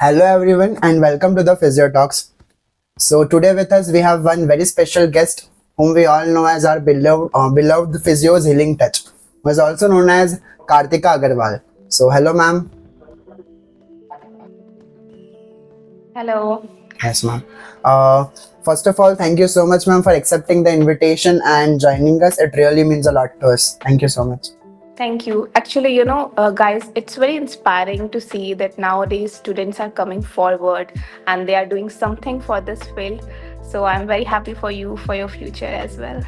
Hello everyone and welcome to the Physio Talks. So today with us we have one very special guest whom we all know as our beloved physio's healing touch, who is also known as Kartika Agarwal. So hello ma'am. Hello. Yes ma'am. First of all, thank you so much ma'am for accepting the invitation and joining us. It really means a lot to us. Thank you so much. Thank you. Actually, guys, it's very inspiring to see that nowadays students are coming forward and they are doing something for this field. So I'm very happy for you, for your future as well.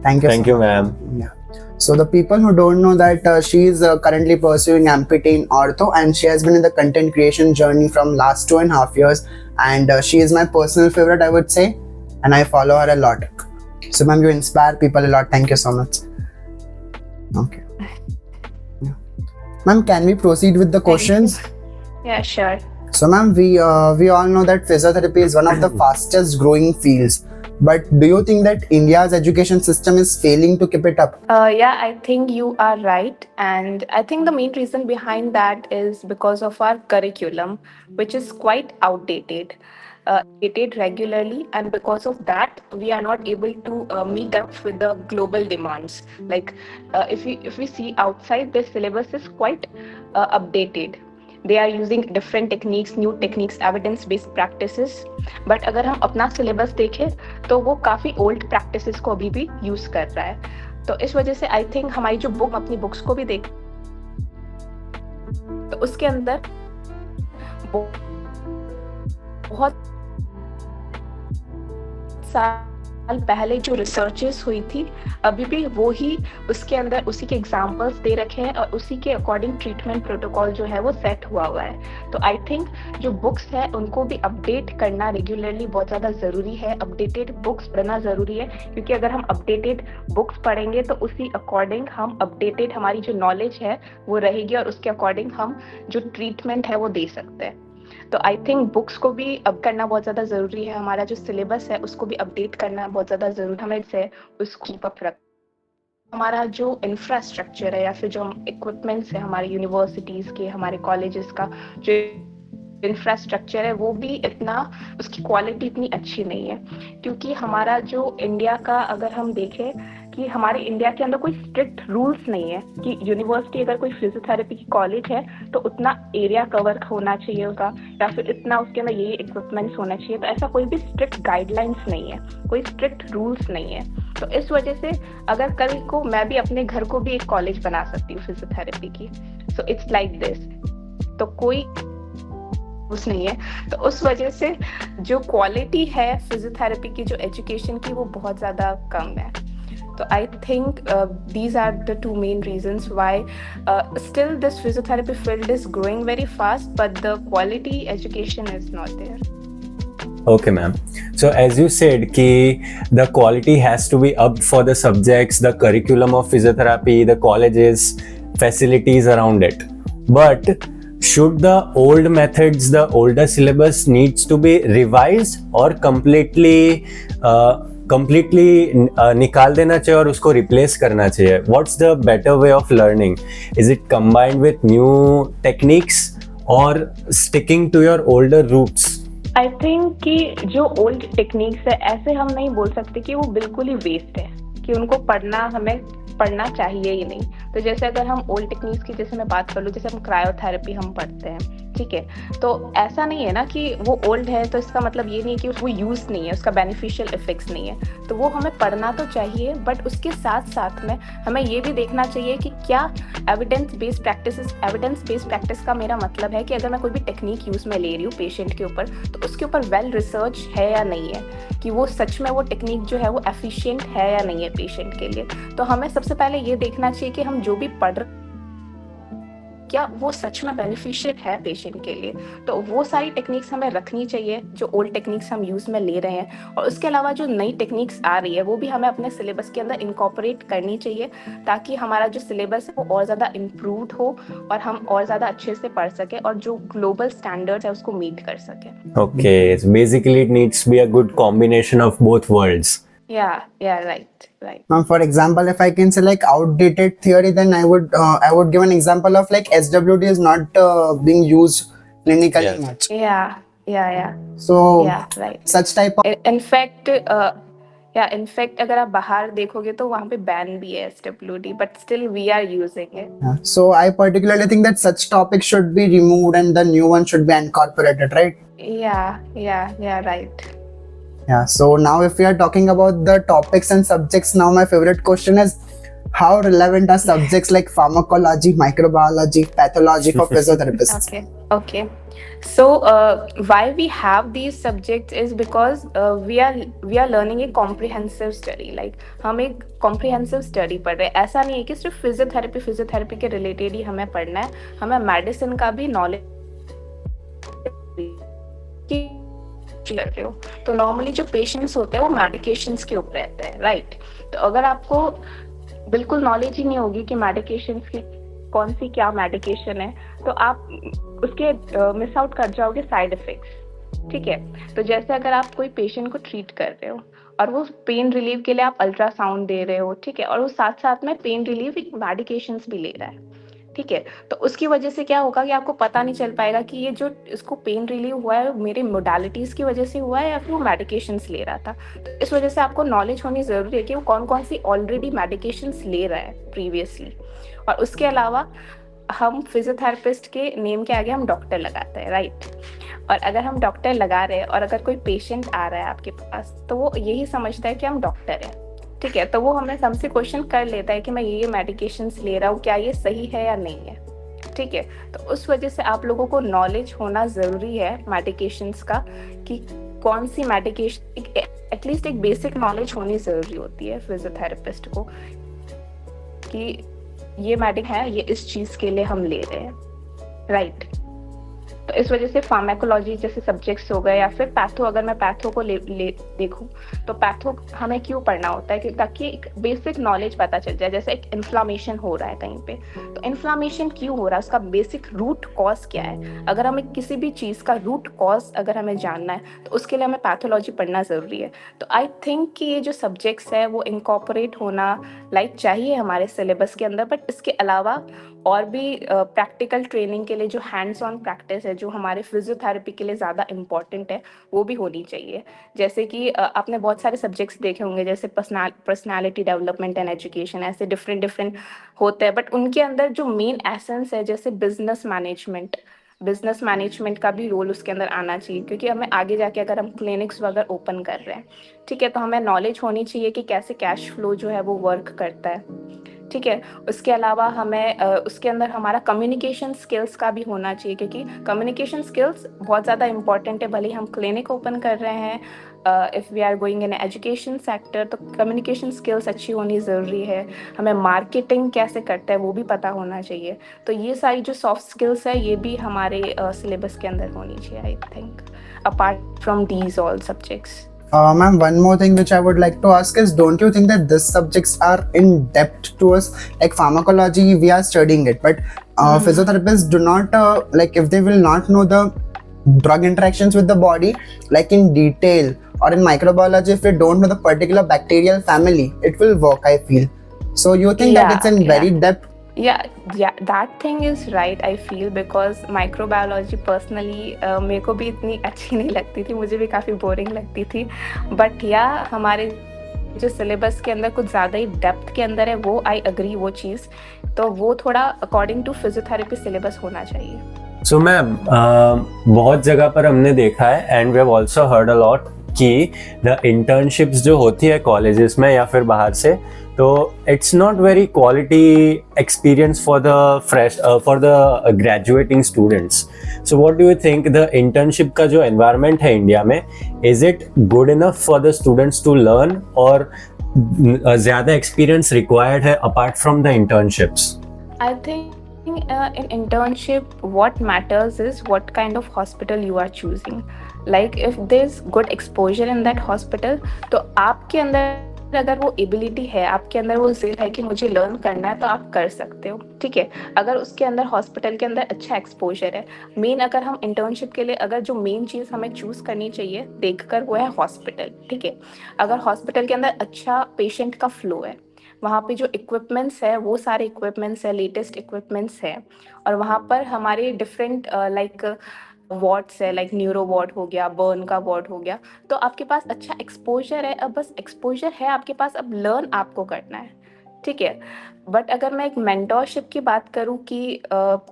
Thank you. Thank so you, much. ma'am. Yeah. So the people who don't know that she is currently pursuing amputee in ortho, and she has been in the content creation journey from last 2.5 years, and she is my personal favorite, I would say, and I follow her a lot. So ma'am, you inspire people a lot. Thank you so much. Okay. Yeah. Ma'am, can we proceed with the questions? Yeah, sure. So ma'am, we all know that physiotherapy is one of the fastest growing fields. But do you think that India's education system is failing to keep it up? Yeah, I think you are right. And I think the main reason behind that is because of our curriculum, which is quite outdated. Updated regularly, and because of that, we are not able to meet up with the global demands. Like, if we see outside, the syllabus is quite updated. They are using different techniques, new techniques, evidence based practices. But अगर हम अपना syllabus देखें तो वो काफ़ी old practices को अभी भी यूज़ कर रहा है. तो इस वजह से आई थिंक हमारी जो बुक अपनी बुक्स को भी देख तो उसके अंदर बहुत साल पहले जो रिसर्चेस हुई थी अभी भी वो ही उसके अंदर उसी के एग्जांपल्स दे रखे हैं और उसी के अकॉर्डिंग ट्रीटमेंट प्रोटोकॉल जो है वो सेट हुआ है. तो आई थिंक जो बुक्स है उनको भी अपडेट करना रेगुलरली बहुत ज़्यादा ज़रूरी है. अपडेटेड बुक्स पढ़ना ज़रूरी है, क्योंकि अगर हम अपडेटेड बुक्स पढ़ेंगे तो उसी अकॉर्डिंग हम अपडेटेड हमारी जो नॉलेज है वो रहेगी और उसके अकॉर्डिंग हम जो ट्रीटमेंट है वो दे सकते हैं. तो आई थिंक बुक्स को भी अब करना बहुत ज़्यादा ज़रूरी है. हमारा जो सिलेबस है उसको भी अपडेट करना बहुत ज़्यादा ज़रूरी है. हमें से उसको कीप अप रख हमारा जो इंफ्रास्ट्रक्चर है या फिर जो इक्विपमेंट्स है हमारे यूनिवर्सिटीज़ के, हमारे कॉलेजेस का जो इंफ्रास्ट्रक्चर है वो भी इतना, उसकी क्वालिटी इतनी अच्छी नहीं है. क्योंकि हमारा जो इंडिया का अगर हम देखें कि हमारे इंडिया के अंदर कोई स्ट्रिक्ट रूल्स नहीं है कि यूनिवर्सिटी अगर कोई फिजियोथेरेपी की कॉलेज है तो उतना एरिया कवर होना चाहिए उसका, या फिर इतना उसके अंदर ये इक्विपमेंट्स होना चाहिए. तो ऐसा कोई भी स्ट्रिक्ट गाइडलाइंस नहीं है, कोई स्ट्रिक्ट रूल्स नहीं है. तो इस वजह से अगर कल को मैं भी अपने घर को भी एक कॉलेज बना सकती हूँ फिजियोथेरेपी की. So it's like this. तो कोई रूल्स नहीं है. तो उस वजह से जो क्वालिटी है फिजियोथेरेपी की, जो एजुकेशन की, वो बहुत ज़्यादा कम है. So I think these are the two main reasons why still this physiotherapy field is growing very fast, but the quality education is not there. Okay, ma'am. So as you said, the quality has to be up for the subjects, the curriculum of physiotherapy, the colleges, facilities around it. But should the old methods, the older syllabus needs to be revised or completely निकाल देना चाहिए और उसको replace करना चाहिए? What's the better way of learning? Is it combined with new techniques or sticking to your older roots? I think कि जो old techniques है ऐसे हम नहीं बोल सकते कि वो बिल्कुल ही वेस्ट है, कि उनको हमें पढ़ना चाहिए ही नहीं. तो जैसे अगर हम ओल्ड टेक्निक्स की जैसे मैं बात कर लूँ, जैसे हम क्रायोथेरेपी हम पढ़ते हैं, ठीक है, तो ऐसा नहीं है ना कि वो ओल्ड है तो इसका मतलब ये नहीं है कि वो यूज़ नहीं है, उसका बेनिफिशियल इफेक्ट्स नहीं है. तो वो हमें पढ़ना तो चाहिए, बट उसके साथ साथ में हमें ये भी देखना चाहिए कि क्या एविडेंस बेस्ड प्रैक्टिस का मेरा मतलब है कि अगर मैं कोई भी टेक्निक यूज़ में ले रही हूँ पेशेंट के ऊपर तो उसके ऊपर वेल रिसर्च है या नहीं है, कि वो सच में वो टेक्निक जो है वो एफिशिएंट है या नहीं है पेशेंट के लिए. तो हमें सबसे पहले ये देखना चाहिए कि हम जो भी पढ़ रहे क्या वो सच में बेनिफिशियल है पेशेंट के लिए. तो वो सारी टेक्निक्स हमें रखनी चाहिए जो ओल्ड टेक्निक्स हम यूज़ में ले रहे हैं, और उसके अलावा जो नई टेक्निक्स आ रही है वो भी हमें अपने सिलेबस के अंदर इनकॉर्पोरेट करनी चाहिए, ताकि हमारा जो सिलेबस है वो और ज़्यादा इम्प्रूव्ड हो और हम और ज़्यादा अच्छे से पढ़ सकें और जो ग्लोबल स्टैंडर्ड्स है उसको मीट कर सकें. Okay, so basically it needs to be a good combination of both worlds. Yeah, right. For example, if I can say like outdated theory, then I would give an example of like SWD is not being used clinically Yes. much. Yeah. So Yeah, right. such type of In fact अगर आप बाहर देखोगे तो वहाँ पे ban भी है SWD, but still we are using it. yeah. So I particularly think that such topics should be removed and the new one should be incorporated, right? Yeah, right. Yeah. So now if we are talking about the topics and subjects, now my favorite question is how relevant are subjects like pharmacology, microbiology, pathology for physiotherapists? Okay. So why we have these subjects is because we are learning a comprehensive study. Like हम एक comprehensive study पढ़ रहे हैं. ऐसा नहीं है कि सिर्फ फिजियोथेरेपी के रिलेटेड ही हमें पढ़ना है. हमें मेडिसिन का भी नॉलेज कर रहे हो. तो नॉर्मली जो पेशेंट्स होते हैं वो मेडिकेशंस के ऊपर रहते हैं, राइट? तो अगर आपको बिल्कुल नॉलेज ही नहीं होगी कि मेडिकेशंस की कौन सी क्या मेडिकेशन है, तो आप उसके मिस आउट कर जाओगे साइड इफेक्ट्स. ठीक है, तो जैसे अगर आप कोई पेशेंट को ट्रीट कर रहे हो और वो पेन रिलीव के लिए आप अल्ट्रासाउंड दे रहे हो, ठीक है, और वो साथ साथ में पेन रिलीव मेडिकेशंस भी ले रहा है, ठीक है, तो उसकी वजह से क्या होगा कि आपको पता नहीं चल पाएगा कि ये जो इसको पेन रिलीव हुआ है मेरे मोडालिटीज की वजह से हुआ है या फिर वो मेडिकेशंस ले रहा था. तो इस वजह से आपको नॉलेज होनी जरूरी है कि वो कौन कौन सी ऑलरेडी मेडिकेशंस ले रहा है प्रीवियसली. और उसके अलावा हम फिजियोथेरेपिस्ट के नेम के आगे हम डॉक्टर लगाते हैं, राइट? और अगर हम डॉक्टर लगा रहे हैं और अगर कोई पेशेंट आ रहा है आपके पास तो वो यही समझता है कि हम डॉक्टर हैं, ठीक है, तो वो हमें हमसे क्वेश्चन कर लेता है कि मैं ये मेडिकेशंस ले रहा हूँ, क्या ये सही है या नहीं है, ठीक है. तो उस वजह से आप लोगों को नॉलेज होना ज़रूरी है मेडिकेशंस का, कि कौन सी मेडिकेशन, एटलीस्ट एक बेसिक नॉलेज होनी ज़रूरी होती है फिजियोथेरेपिस्ट को कि ये मेडिक है, ये इस चीज़ के लिए हम ले रहे हैं, राइट? तो इस वजह से फार्माकोलॉजी जैसे सब्जेक्ट्स हो गए या फिर पैथो, अगर मैं पैथो को ले देखूं तो पैथो हमें क्यों पढ़ना होता है कि ताकि एक बेसिक नॉलेज पता चल जाए. जैसे एक इन्फ्लामेशन हो रहा है कहीं पे, तो इन्फ्लामेशन क्यों हो रहा है, उसका बेसिक रूट कॉज क्या है. अगर हमें किसी भी चीज़ का रूट कॉज अगर हमें जानना है तो उसके लिए हमें पैथोलॉजी पढ़ना ज़रूरी है. तो आई थिंक कि ये जो सब्जेक्ट्स है वो इनकॉर्पोरेट होना लाइक चाहिए हमारे सिलेबस के अंदर. बट इसके अलावा और भी प्रैक्टिकल ट्रेनिंग के लिए जो हैंड्स ऑन प्रैक्टिस है, जो हमारे फिजियोथेरेपी के लिए ज़्यादा इम्पॉर्टेंट है, वो भी होनी चाहिए. जैसे कि आपने बहुत सारे सब्जेक्ट्स देखे होंगे जैसे पर्सनालिटी डेवलपमेंट एंड एजुकेशन, ऐसे डिफरेंट होते हैं, बट उनके अंदर जो मेन एसेंस है जैसे बिजनेस मैनेजमेंट का भी रोल उसके अंदर आना चाहिए, क्योंकि हमें आगे जाके अगर हम क्लिनिक्स वगैरह ओपन कर रहे हैं, ठीक है, तो हमें नॉलेज होनी चाहिए कि कैसे कैश फ्लो जो है वो वर्क करता है, ठीक है. उसके अलावा हमें उसके अंदर हमारा कम्युनिकेशन स्किल्स का भी होना चाहिए, क्योंकि कम्युनिकेशन स्किल्स बहुत ज़्यादा इंपॉर्टेंट है. भले ही हम क्लिनिक ओपन कर रहे हैं, if we are going in education sector, तो कम्युनिकेशन स्किल्स अच्छी होनी ज़रूरी है. हमें मार्केटिंग कैसे करता है वो भी पता होना चाहिए. तो ये सारी जो सॉफ्ट स्किल्स है ये भी हमारे सिलेबस के अंदर होनी चाहिए, I think, apart from these all subjects. Ma'am, one more thing which I would like to ask is, don't you think that these subjects are in depth to us? Like pharmacology, we are studying it, but physiotherapists do not, like if they will not know the drug interactions with the body, like in detail, or in microbiology, if we don't know the particular bacterial family, it will work, I feel. So you think that it's in very depth? Yeah, that thing is right, I feel, because microbiology personally मेरे को भी इतनी अच्छी नहीं लगती थी, मुझे भी काफ़ी बोरिंग लगती थी. बट या हमारे जो सिलेबस के अंदर कुछ ज़्यादा ही डेप्थ के अंदर है, वो आई अग्री वो चीज़, तो वो थोड़ा अकॉर्डिंग टू फिजियोथेरेपी सिलेबस होना चाहिए. सो मैम, बहुत जगह पर हमने देखा है and we have also heard a lot कि द इंटर्नशिप्स जो होती है कॉलेजेस में या फिर बाहर से, तो it's not very quality experience for the graduating students. So what do you think, the internship का जो एनवायरनमेंट है इंडिया में, is it good enough for the students to learn, और ज़्यादा एक्सपीरियंस रिक्वायर्ड है apart from the internships? I think in internship, what matters is what kind of hospital you are choosing. Like if there's good exposure in that hospital, तो आपके अंदर अगर वो ability है, आपके अंदर वो जिल है कि मुझे लर्न करना है, तो आप कर सकते हो, ठीक है. अगर उसके अंदर हॉस्पिटल के अंदर अच्छा एक्सपोजर है, मेन अगर हम इंटर्नशिप के लिए अगर जो मेन चीज़ हमें चूज करनी चाहिए देखकर, वो है हॉस्पिटल, ठीक है. अगर हॉस्पिटल के अंदर अच्छा पेशेंट का फ्लो है, वहाँ पे जो इक्विपमेंट्स है वो सारे इक्विपमेंट्स है, लेटेस्ट इक्विपमेंट्स है, और वहाँ पर हमारे डिफरेंट लाइक वार्ड्स है, लाइक न्यूरो वार्ड हो गया, बर्न का वार्ड हो गया, तो आपके पास अच्छा एक्सपोजर है। अब बस एक्सपोजर है आपके पास, अब लर्न आपको करना है, ठीक है। बट अगर मैं एक मेंटोरशिप की बात करूं कि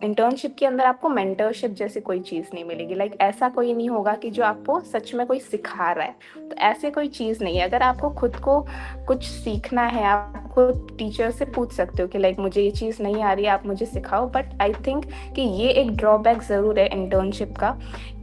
इंटर्नशिप के अंदर आपको मेंटोरशिप जैसे कोई चीज़ नहीं मिलेगी, लाइक ऐसा कोई नहीं होगा कि जो आपको सच में कोई सिखा रहा है, तो ऐसे कोई चीज़ नहीं है। अगर आपको खुद को कुछ सीखना है, आप खुद टीचर से पूछ सकते हो कि लाइक मुझे ये चीज़ नहीं आ रही है, आप मुझे सिखाओ। बट आई थिंक कि ये एक ड्रॉबैक ज़रूर है इंटर्नशिप का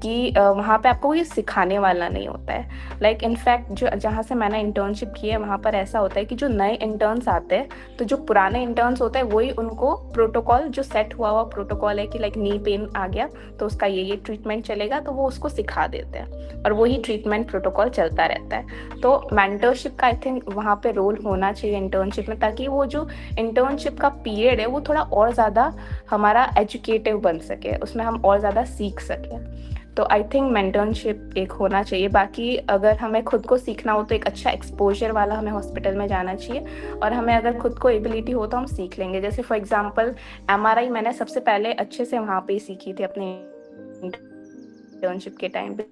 कि वहाँ पे आपको ये सिखाने वाला नहीं होता है। लाइक इनफैक्ट जो जहाँ से मैंने इंटर्नशिप की है वहाँ पर ऐसा होता है कि जो नए इंटर्न्स आते हैं, तो जो पुराने इंटर्न्स होते हैं वही उनको प्रोटोकॉल, जो सेट हुआ प्रोटोकॉल है कि लाइक नी पेन आ गया तो उसका ये ट्रीटमेंट चलेगा, तो वो उसको सिखा देते हैं और वही ट्रीटमेंट प्रोटोकॉल चलता रहता है। तो मेंटरशिप का आई थिंक वहाँ पे रोल होना चाहिए इंटर्नशिप में, ताकि वो जो इंटर्नशिप का पीरियड है वो थोड़ा और ज़्यादा हमारा एजुकेटिव बन सके, उसमें हम और ज़्यादा सीख सकें। तो आई थिंक मेंटरशिप एक होना चाहिए। बाकी अगर हमें खुद को सीखना हो तो एक अच्छा एक्सपोजर वाला हमें हॉस्पिटल में जाना चाहिए, और हमें अगर खुद को एबिलिटी हो तो हम सीख लेंगे। जैसे फॉर एग्जांपल MRI मैंने सबसे पहले अच्छे से वहाँ पे ही सीखी थी अपने इंटर्नशिप के टाइम पे।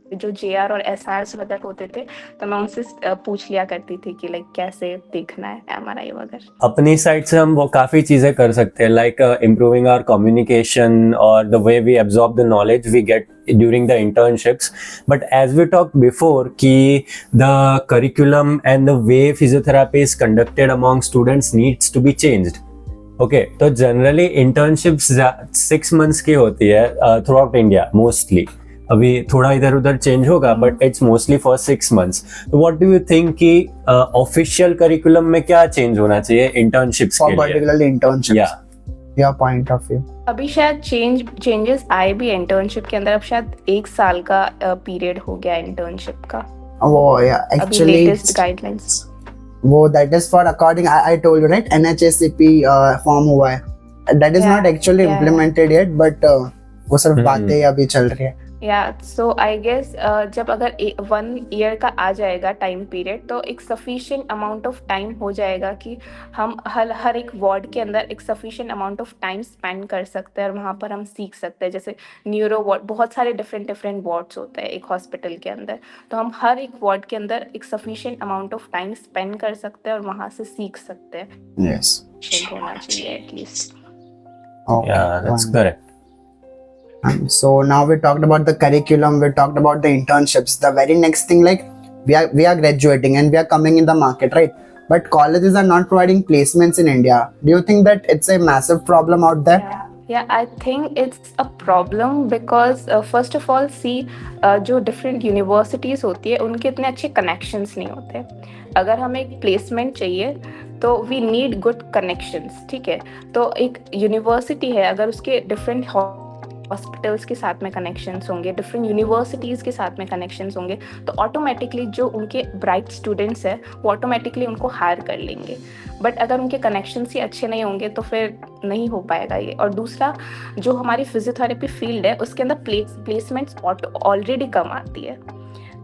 जो JR और SRs वगैरह होते थे तो मैं उनसे पूछ लिया करती थी कि लाइक कैसे देखना है MRI वगैरह। अपनी साइड से हम वो काफी चीजें कर सकते हैं, लाइक इम्प्रूविंग आवर कम्युनिकेशन और the way we absorb the knowledge we get during the internships. But as we talked before कि the curriculum and the way physiotherapy is conducted among students needs to be changed. Okay, तो generally internships 6 months की होती है throughout India mostly. अभी थोड़ा इधर उधर change होगा, but it's mostly for 6 months. तो व्हाट डू यू थिंक कि ऑफिशियल करिकुलम में क्या चेंज होना चाहिए इंटर्नशिप्स के लिए? particularly internships. Your point of view. अभी शायद चेंजेस आए भी इंटर्नशिप के अंदर। अब शायद 1 साल का पीरियड हो गया इंटर्नशिप का। Oh yeah, अभी actually लेटेस्ट गाइडलाइंस वो that is for according I told you right, NHSCP form हुआ है, that is Yeah, not actually yeah. implemented yet, but वो सिर्फ बातें अभी चल रही है। या सो आई गेस जब अगर 1 ईयर का आ जाएगा टाइम पीरियड, तो एक सफिशिएंट अमाउंट ऑफ टाइम हो जाएगा कि हम हर एक वार्ड के अंदर एक sufficient amount of time spend कर सकते हैं और वहाँ पर हम सीख सकते हैं। जैसे न्यूरो वार्ड, बहुत सारे डिफरेंट वार्ड्स होते हैं एक हॉस्पिटल के अंदर, तो हम हर एक वार्ड के अंदर एक sufficient amount of time spend कर सकते हैं और वहाँ से सीख सकते हैं। Yes. होना चाहिए at least. Okay, Yeah, that's fine. correct. So now we talked about the curriculum, we talked about the internships. The very next thing, like we are graduating and we are coming in the market, right? But colleges are not providing placements in India. Do you think that it's a massive problem out there? Yeah, I think it's a problem because first of all, see, जो different universities होती है उनके इतने अच्छे connections नहीं होते। अगर हमें एक placement चाहिए तो we need good connections, ठीक है। तो एक university है, अगर उसके different हॉस्पिटल्स के साथ में कनेक्शंस होंगे, डिफरेंट यूनिवर्सिटीज़ के साथ में कनेक्शंस होंगे, तो ऑटोमेटिकली जो उनके ब्राइट स्टूडेंट्स हैं वो ऑटोमेटिकली उनको हायर कर लेंगे। बट अगर उनके कनेक्शंस ही अच्छे नहीं होंगे तो फिर नहीं हो पाएगा ये। और दूसरा, जो हमारी फिजियोथेरेपी फील्ड है उसके अंदर प्लेसमेंट्स ऑलरेडी कम आती है।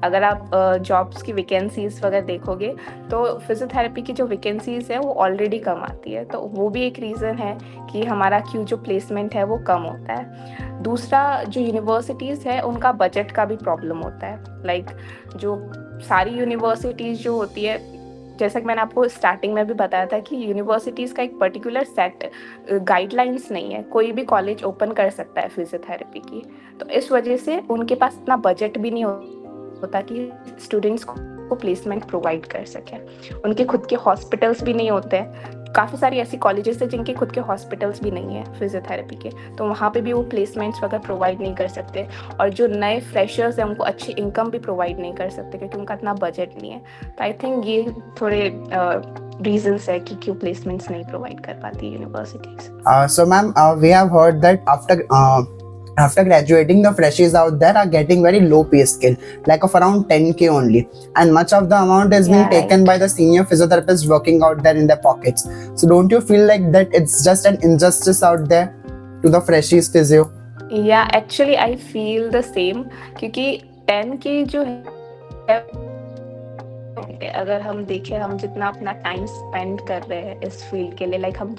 अगर आप जॉब्स की वैकेंसीज वगैरह देखोगे तो फिजियोथेरेपी की जो वैकेंसीज है वो ऑलरेडी कम आती है, तो वो भी एक रीज़न है कि हमारा क्यों जो प्लेसमेंट है वो कम होता है। दूसरा, जो यूनिवर्सिटीज़ है उनका बजट का भी प्रॉब्लम होता है। लाइक जो सारी यूनिवर्सिटीज़ जो होती है, जैसा कि मैंने आपको स्टार्टिंग में भी बताया था कि यूनिवर्सिटीज़ का एक पर्टिकुलर सेट गाइडलाइंस नहीं है, कोई भी कॉलेज ओपन कर सकता है फिजियोथेरेपी की। तो इस वजह से उनके पास इतना बजट भी नहीं होता कि स्टूडेंट्स को प्लेसमेंट प्रोवाइड कर सकें। उनके खुद के हॉस्पिटल्स भी नहीं होते हैं। काफ़ी सारी ऐसी कॉलेजेस हैं जिनके खुद के हॉस्पिटल्स भी नहीं है फिजियोथेरेपी के, तो वहाँ पे भी वो प्लेसमेंट्स वगैरह प्रोवाइड नहीं कर सकते। और जो नए फ्रेशर्स हैं उनको अच्छी इनकम भी प्रोवाइड नहीं कर सकते क्योंकि उनका इतना बजट नहीं है। तो आई थिंक ये थोड़े रीजंस है कि क्यों प्लेसमेंट्स नहीं प्रोवाइड कर पाती universities. So ma'am, we have heard that after graduating, the freshies out there are getting very low pay scale, like of around 10K only, and much of the amount is being taken by the senior physiotherapists working out there in their pockets. So don't you feel like that it's just an injustice out there to the freshies physio? Yeah, actually I feel the same, क्योंकि 10K जो है, अगर हम देखें हम जितना अपना time spend कर रहे हैं इस फील्ड के लिए, लाइक हम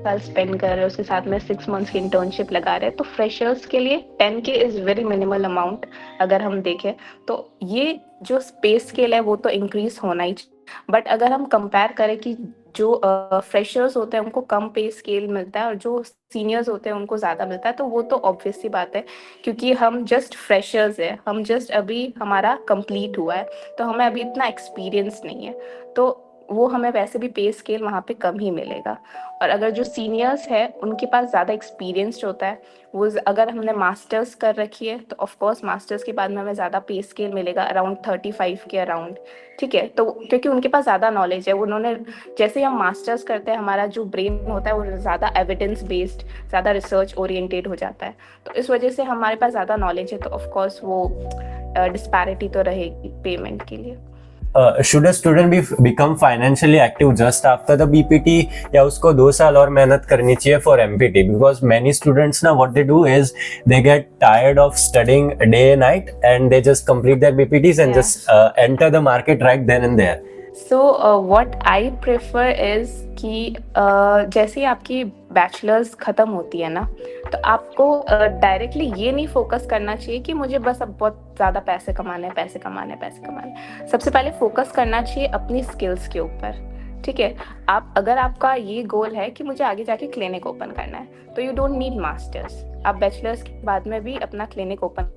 साल स्पेंड कर रहे हैं, उसके साथ में 6 मंथ्स की इंटर्नशिप लगा रहे हैं, तो फ्रेशर्स के लिए 10K is very minimal amount अगर हम देखें। तो ये जो पे स्केल है वो तो इंक्रीज होना ही चाहिए। बट अगर हम कंपेयर करें कि जो फ्रेशर्स होते हैं उनको कम पे स्केल मिलता है और जो सीनियर्स होते हैं उनको ज़्यादा मिलता है, तो वो तो ऑब्वियस सी बात है, क्योंकि हम जस्ट फ्रेशर्स हैं, हम जस्ट अभी हमारा कंप्लीट हुआ है, तो हमें अभी इतना एक्सपीरियंस नहीं है, तो वो हमें वैसे भी पे स्केल वहाँ पे कम ही मिलेगा। और अगर जो सीनियर्स है उनके पास ज़्यादा एक्सपीरियंस्ड होता है, वो अगर हमने मास्टर्स कर रखी है तो ऑफ कोर्स मास्टर्स के बाद में हमें ज़्यादा पे स्केल मिलेगा, अराउंड 35 के अराउंड। ठीक है, तो क्योंकि उनके पास ज़्यादा नॉलेज है, उन्होंने जैसे ही हम मास्टर्स करते हैं हमारा जो ब्रेन होता है वो ज़्यादा एविडेंस बेस्ड, ज़्यादा रिसर्च ओरिएंटेड हो जाता है, तो इस वजह से हमारे पास ज़्यादा नॉलेज है, तो ऑफ कोर्स वो डिस्पैरिटी तो रहेगी पेमेंट के लिए। should a student become financially active just after the BPT या उसको 2 साल और मेहनत करनी चाहिए for MPT? Because many students now what they do is they get tired of studying day and night and they just complete their BPTs and just enter the market right then and there. So what I prefer is कि जैसे ही आपकी bachelors ख़त्म होती है ना, तो आपको directly ये नहीं फोकस करना चाहिए कि मुझे बस अब बहुत ज़्यादा पैसे कमाने हैं, पैसे कमाने हैं, पैसे कमाने हैं। सबसे पहले फोकस करना चाहिए अपनी स्किल्स के ऊपर। ठीक है, आप अगर आपका ये गोल है कि मुझे आगे जाके क्लिनिक ओपन करना है, तो यू डोंट नीड मास्टर्स, आप बैचलर्स के बाद में भी अपना क्लिनिक ओपन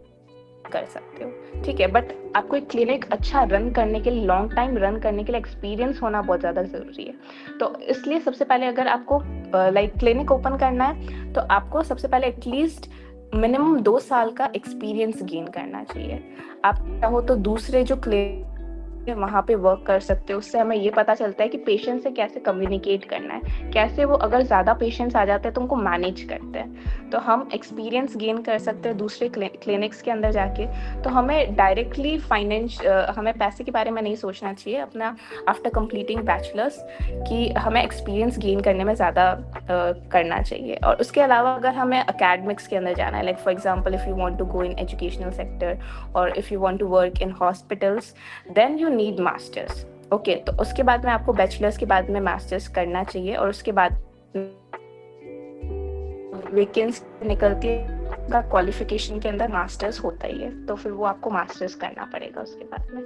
कर सकते हो। ठीक है, बट आपको एक क्लिनिक अच्छा रन करने के लिए, लॉन्ग टाइम रन करने के लिए एक्सपीरियंस होना बहुत ज़्यादा ज़रूरी है। तो इसलिए सबसे पहले अगर आपको क्लिनिक ओपन करना है, तो आपको सबसे पहले एटलीस्ट मिनिमम 2 साल का एक्सपीरियंस गेन करना चाहिए। आप चाहो तो दूसरे जो क्लिनिक वहाँ पे वर्क कर सकते हो, उससे हमें ये पता चलता है कि पेशेंट से कैसे कम्युनिकेट करना है, कैसे वो अगर ज़्यादा पेशेंट्स आ जाते हैं तो उनको मैनेज करते हैं, तो हम एक्सपीरियंस गेन कर सकते हैं दूसरे क्लिनिक्स के अंदर जाके। तो हमें डायरेक्टली हमें पैसे के बारे में नहीं सोचना चाहिए अपना आफ्टर कंप्लीटिंग बैचलर्स, कि हमें एक्सपीरियंस गेन करने में ज़्यादा करना चाहिए। और उसके अलावा अगर हमें अकेडमिक्स के अंदर जाना है, like for example if you want to go in educational sector और if you want to work in hospitals, then you need masters. Okay, तो उसके बाद में आपको बैचलर्स के बाद में मास्टर्स करना चाहिए, और उसके बाद वैकेंसी निकलती है, क्वालिफिकेशन के अंदर मास्टर्स होता ही है, तो फिर वो आपको मास्टर्स करना पड़ेगा उसके बाद में।